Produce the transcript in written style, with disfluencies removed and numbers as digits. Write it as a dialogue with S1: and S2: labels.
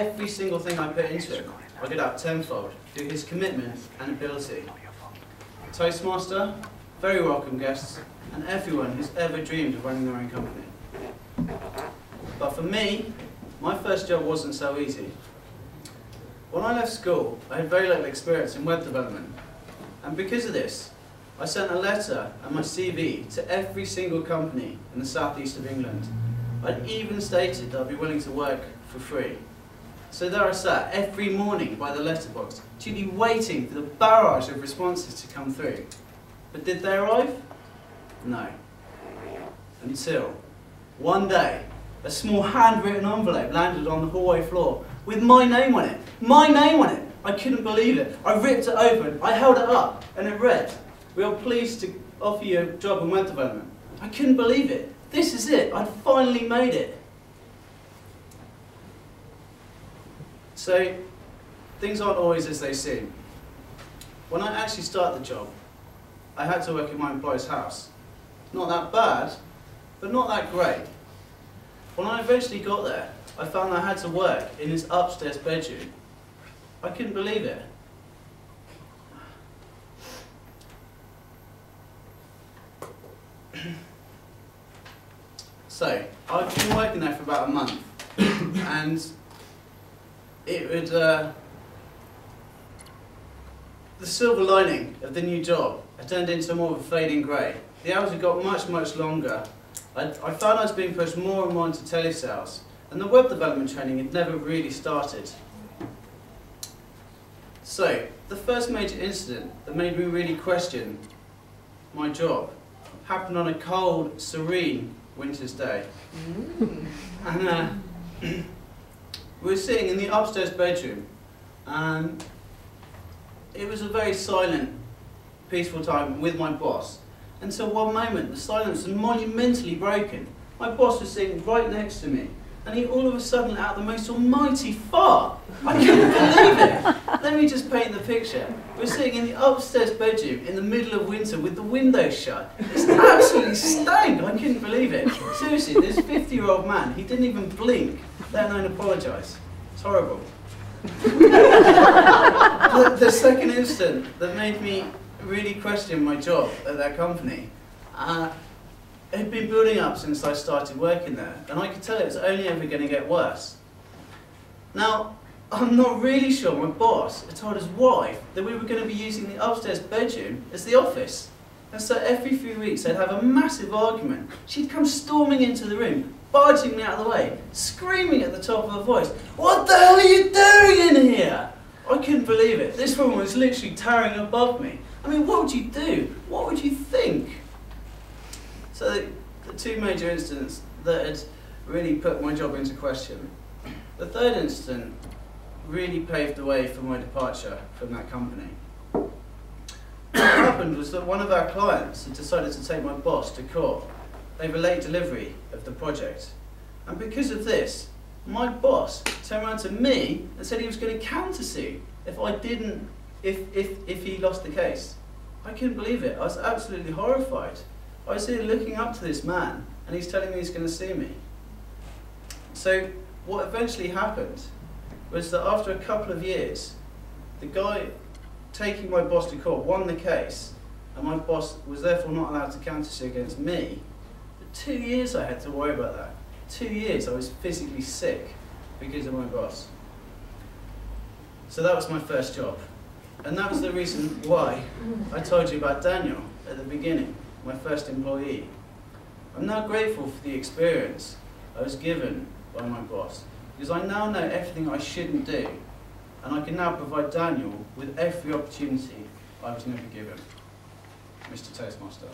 S1: every single thing I put into him, I got out tenfold through his commitment and ability. Toastmaster, very welcome guests, and everyone who's ever dreamed of running their own company. But for me, my first job wasn't so easy. When I left school, I had very little experience in web development, and because of this, I sent a letter and my CV to every single company in the southeast of England. I'd even stated that I'd be willing to work for free. So there I sat every morning by the letterbox, duly waiting for the barrage of responses to come through. But did they arrive? No. Until one day, a small handwritten envelope landed on the hallway floor with my name on it. My name on it! I couldn't believe it. I ripped it open, I held it up, and it read, "We are pleased to offer you a job in web development." I couldn't believe it. This is it. I'd finally made it. So, things aren't always as they seem. When I actually started the job, I had to work in my employer's house. Not that bad, but not that great. When I eventually got there, I found I had to work in his upstairs bedroom. I couldn't believe it. So, I've been working there for about a month, and it would, the silver lining of the new job had turned into more of a fading grey. The hours had got much, much longer. I found I was being pushed more and more into telesales, and the web development training had never really started. So, the first major incident that made me really question my job happened on a cold, serene winter's day. And we were sitting in the upstairs bedroom, and it was a very silent, peaceful time with my boss. Until one moment, the silence was monumentally broken. My boss was sitting right next to me, and he all of a sudden let out the most almighty fart. I couldn't believe it. Let me just paint the picture. We're sitting in the upstairs bedroom in the middle of winter with the windows shut. It's absolutely stank. I couldn't believe it. Seriously, this 50-year-old man, he didn't even blink, let alone apologise. It's horrible. The second incident that made me really question my job at that company, it had been building up since I started working there, and I could tell it was only ever going to get worse. Now, I'm not really sure my boss had told his wife that we were going to be using the upstairs bedroom as the office. And so every few weeks I'd have a massive argument. She'd come storming into the room, barging me out of the way, screaming at the top of her voice, "What the hell are you doing in here?" I couldn't believe it. This woman was literally towering above me. I mean, what would you do? What would you think? So the two major incidents that had really put my job into question. The third incident really paved the way for my departure from that company. What happened was that one of our clients had decided to take my boss to court over late delivery of the project. And because of this, my boss turned around to me and said he was going to countersue if he lost the case. I couldn't believe it. I was absolutely horrified. I was here looking up to this man, and he's telling me he's going to sue me. So what eventually happened was that after a couple of years, the guy taking my boss to court won the case, and my boss was therefore not allowed to countersue against me. For 2 years I had to worry about that. 2 years I was physically sick because of my boss. So that was my first job. And that was the reason why I told you about Daniel at the beginning, my first employee. I'm now grateful for the experience I was given by my boss, because I now know everything I shouldn't do, and I can now provide Daniel with every opportunity I was never given. Mr. Toastmaster.